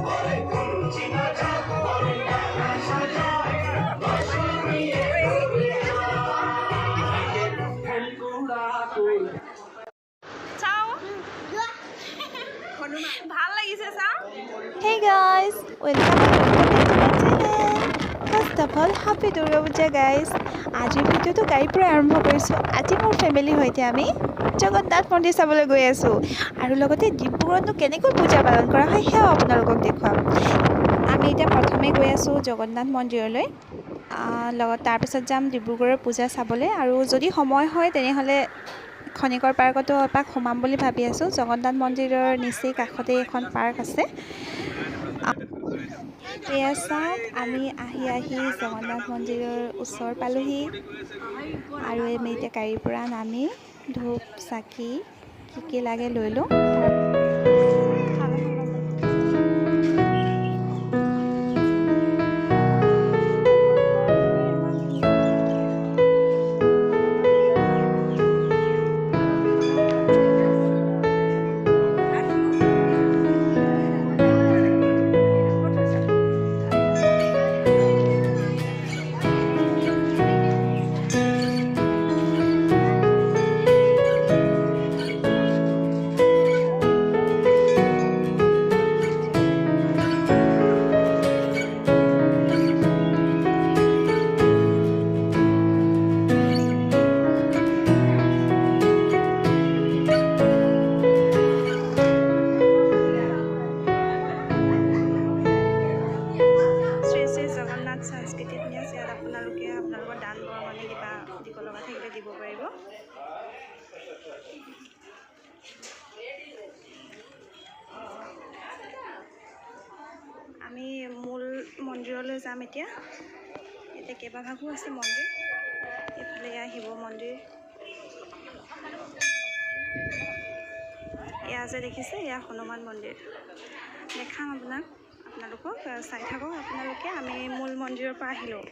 Hey guys, welcome to my channel. First of all, happy durgapuja guys. Ajir video to gari pura arambho korisu. Aji mor family hoite ami Jagannath mondir sabole goi asu. Aru logote Dibrugarh no kenekoi puja palan kora hoy hea apnalokok dekhuam. Ami eta prothome goi asu Jagannath mondiroloi. Logot tar pisot jam Dibrugarhor puja sabole aru jodi samoy hoy tene hole খনিকৰ পাৰ্কতো এপাক সোমাম বুলি ভাবি আছো জগন্নাথ মন্দিৰৰ নিচেই কাষতে এখন park আছে এয়াসাত আমি আহি জগন্নাথ মন্দিৰৰ ওচৰ পালোহি আৰু আমি এতিয়া গাড়ীৰ পৰা নামি ধূপ চাকি কি লাগে লৈ লওঁ আমি মূল মন্দিৰলৈ যাম এতিয়া কেইবাভাগো আছে মন্দিৰ এফালে শিৱ মন্দিৰ এয়া যে দেখিছে এয়া হনুমান মন্দিৰ দেখাম আপোনালোকক চাই থাকক আপোনালোকে আমি মূল মন্দিৰৰ পৰা আহিলোঁ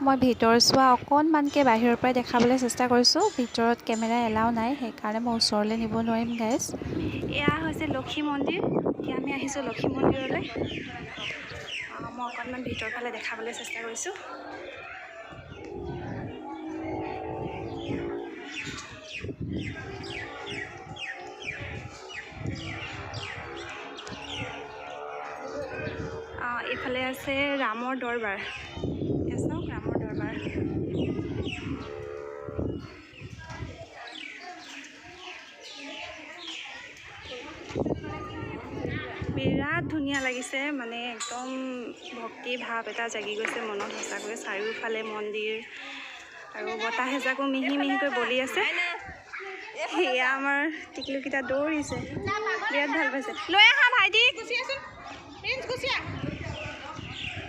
মই ভিতৰ চোৱা অকণমানকৈ বাহিৰৰ পৰা দেখাবলৈ চেষ্টা কৰিছোঁ ভিতৰত কেমেৰা এলাও নাই সেইকাৰণে মই ওচৰলৈ নিব নোৱাৰিম গাইজ এয়া হৈছে লক্ষী মন্দিৰ এতিয়া আমি আহিছোঁ লক্ষী মন্দিৰলৈ মই অকণমান ভিতৰ ফালে দেখাবলৈ চেষ্টা কৰিছোঁ এইফালে আছে ৰামৰ দৰবাৰ ৰামৰ দৰবাৰ বিৰাট ধুনীয়া লাগিছে মানে একদম ভক্তি ভাৱ এটা জাগি গৈছে মনত সঁচাকৈ চাৰিওফালে মন্দিৰ আৰু বতাহ এজাকো মিহি মিহিকৈ বলি আছে সেয়া আমাৰ টিকলুকেইটা দৌৰিছে বিৰাট ভাল পাইছে লৈ আহা ভাইটি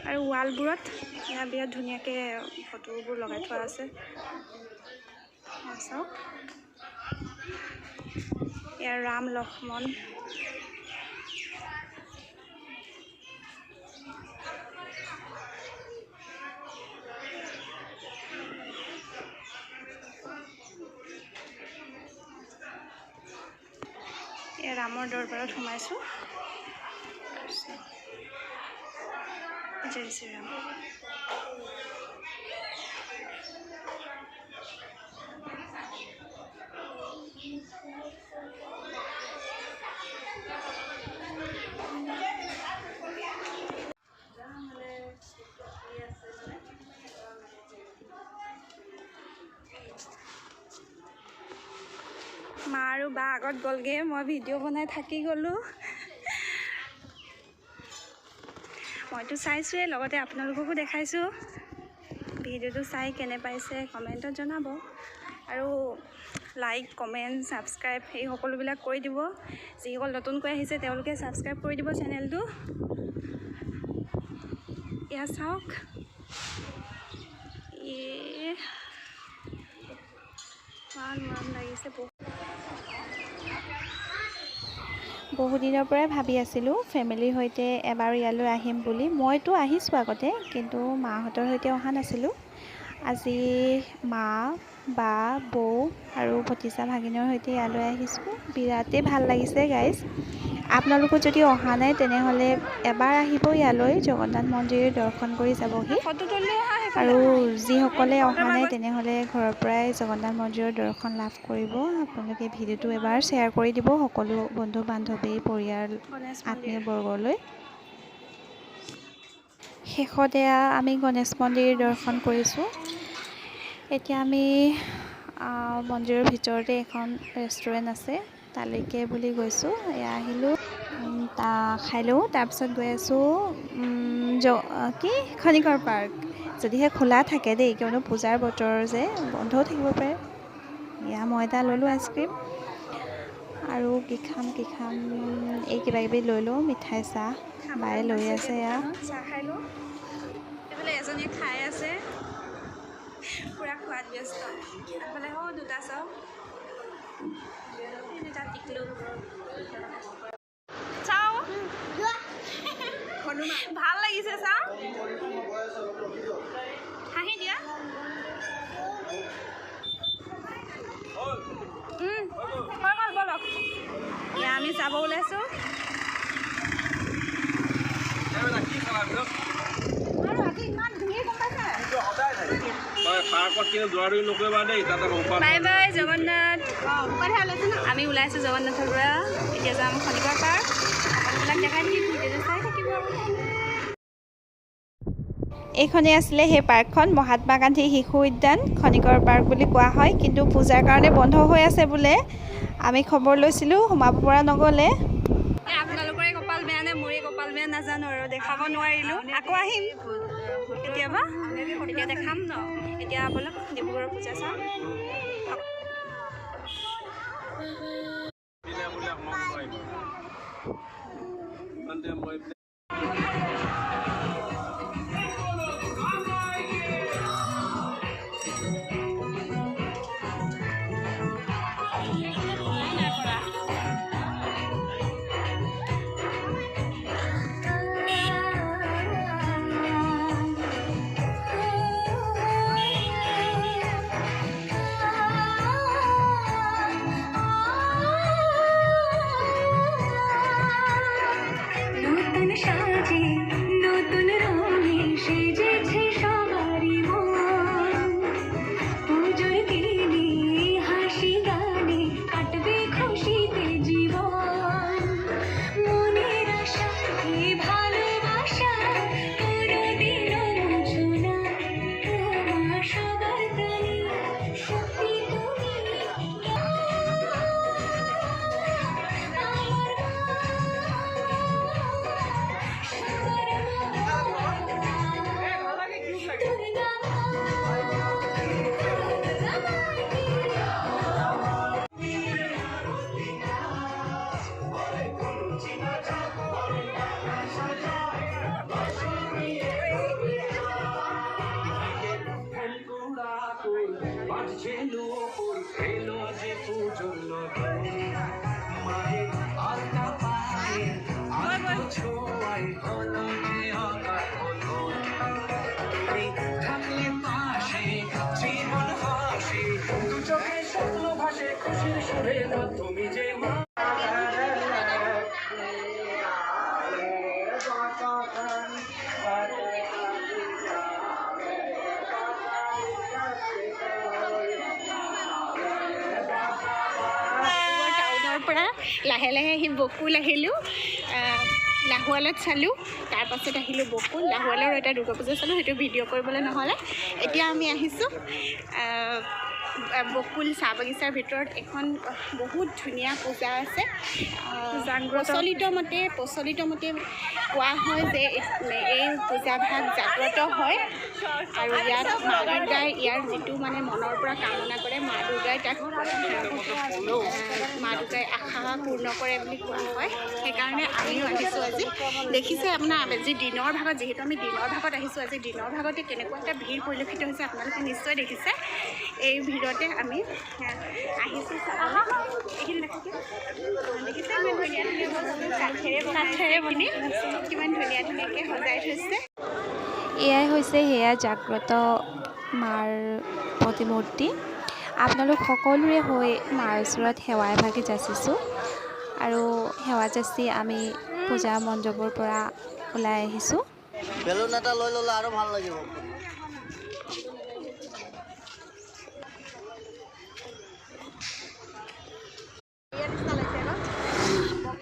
আৰু ৱালবোৰত এয়া বিৰাট ধুনীয়াকৈ ফটোবোৰ লগাই থোৱা আছে চাওক এয়া ৰাম লক্ষ্মণ এয়া ৰামৰ দৰবাৰত সোমাইছোঁ জয় শ্ৰীৰাম মা আৰু বা আগত গ'লগৈ, মই ভিডিঅ' বনাই থাকি গ'লোঁ। মইতো চাইছোঁৱেই, লগতে আপোনালোককো দেখাইছোঁ। ভিডিঅ'টো চাই কেনে পাইছে কমেণ্টত জনাব আৰু লাইক কমেণ্ট ছাবস্ক্ৰাইব এই সকলোবিলাক কৰি দিব। যিসকল নতুনকৈ আহিছে তেওঁলোকে ছাবস্ক্ৰাইব কৰি দিব চেনেলটো। এয়া চাওক, ইমান মৰম লাগিছে। বহুদিনৰ পৰাই ভাবি আছিলোঁ ফেমিলিৰ সৈতে এবাৰ ইয়ালৈ আহিম বুলি। মইতো আহিছোঁ আগতে, কিন্তু মাহঁতৰ সৈতে অহা নাছিলোঁ। আজি মা, বা, বৌ আৰু ভতিজা ভাগিনৰ সৈতে ইয়ালৈ আহিছোঁ। বিৰাটেই ভাল লাগিছে গাইজ। আপোনালোকো যদি অহা নাই তেনেহ'লে এবাৰ আহিব ইয়ালৈ, জগন্নাথ মন্দিৰ দৰ্শন কৰি যাবহি। আৰু যিসকলে অহা নাই তেনেহ'লে ঘৰৰ পৰাই জগন্নাথ মন্দিৰৰ দৰ্শন লাভ কৰিব। আপোনালোকে ভিডিঅ'টো এবাৰ শ্বেয়াৰ কৰি দিব সকলো বন্ধু বান্ধৱী, পৰিয়াল, আত্মীয়বৰ্গলৈ। শেষতে আমি গণেশ মন্দিৰ দৰ্শন কৰিছোঁ। এতিয়া আমি মন্দিৰৰ ভিতৰতে এখন ৰেষ্টুৰেণ্ট আছে, তালৈকে বুলি গৈছোঁ। এয়া আহিলোঁ, খাই লওঁ। তাৰপিছত গৈ আছোঁ খনিকৰ পাৰ্ক, যদিহে খোলা থাকে দেই, কিয়নো পূজাৰ বতৰ যে, বন্ধও থাকিব পাৰে। এয়া মই এটা ল'লোঁ আইচক্ৰীম, আৰু কি খাম এই কিবাকিবি লৈ লওঁ, মিঠাই চাহ বায়ে লৈ আছে। এয়া চাহ খাই লওঁ। এইফালে এজনীয়ে খাই আছে, পূৰা খোৱাত ব্যস্ত। এইফালে দুটা চাওক, দুটা টিকলো চাওঁ। ভাল লাগিছে চাওঁ, হাঁহি দিয়া। বলক, এতিয়া আমি যাব ওলাইছোঁ। Bye bye Jagannath. আমি ওলাইছোঁ জগন্নাথৰ পৰা, এতিয়া যাম খনিকৰ পাৰ্ক। আপোনালোকক দেখাই দিম, ভিডিঅ'টো চাই থাকিব। এইখনেই আছিলে সেই পাৰ্কখন, মহাত্মা গান্ধী শিশু উদ্যান খনিকৰ পাৰ্ক বুলি কোৱা হয়। কিন্তু পূজাৰ কাৰণে বন্ধ হৈ আছে বোলে, আমি খবৰ লৈছিলোঁ, সোমাব পৰা নগ'লে। আপোনালোকৰে কপাল বেয়া নে মোৰে কপাল বেয়া নাজানো আৰু, দেখাব নোৱাৰিলোঁ। আকৌ আহিম কেতিয়াবা, এতিয়া দেখাম ন। এতিয়া ব'লক ডিব্ৰুগড়ৰ পূজা চাওঁ। লাহে লাহে আহি বকুল আহিলোঁ, লাহোৱালত চালোঁ, তাৰপাছত আহিলোঁ বকুল। লাহোৱালৰ এটা দুৰ্গা পূজা চালোঁ, সেইটো ভিডিঅ' কৰিবলৈ নহ'লে। এতিয়া আমি আহিছোঁ বকুল চাহ বাগিচাৰ ভিতৰত এখন বহুত ধুনীয়া পূজা আছে। প্ৰচলিত মতে কোৱা হয় যে এই পূজাভাগ জাগ্ৰত হয় আৰু ইয়াত মা দুৰ্গাই ইয়াৰ যিটো মানে মনৰ পৰা কামনা কৰে মা দুৰ্গাই আশা পূৰ্ণ কৰে বুলি কোৱা হয়। সেইকাৰণে আমিও আহিছোঁ আজি। দেখিছে আপোনাৰ আজি দিনৰ ভাগত, যিহেতু আমি দিনৰ ভাগত আহিছোঁ, আজি দিনৰ ভাগতে কেনেকুৱা এটা ভিৰ পৰিলক্ষিত হৈছে আপোনালোকে নিশ্চয় দেখিছে। এই ভিৰতে আমি আহিছোঁ চাবলৈ। এইখিনি দেখিছে কিমান ধুনীয়া ধুনীয়াকৈ সজাই থৈছে। এয়াই হৈছে সেয়া জাগ্ৰত মাৰ প্ৰতিমূৰ্তি। আপোনালোক সকলোৰে হৈ মাৰ ওচৰত সেৱা এভাগি যাচিছোঁ আৰু সেৱা যাচি আমি পূজা মণ্ডপৰ পৰা ওলাই আহিছোঁ। বেলুন এটা লৈ ল'লে আৰু ভাল লাগিব।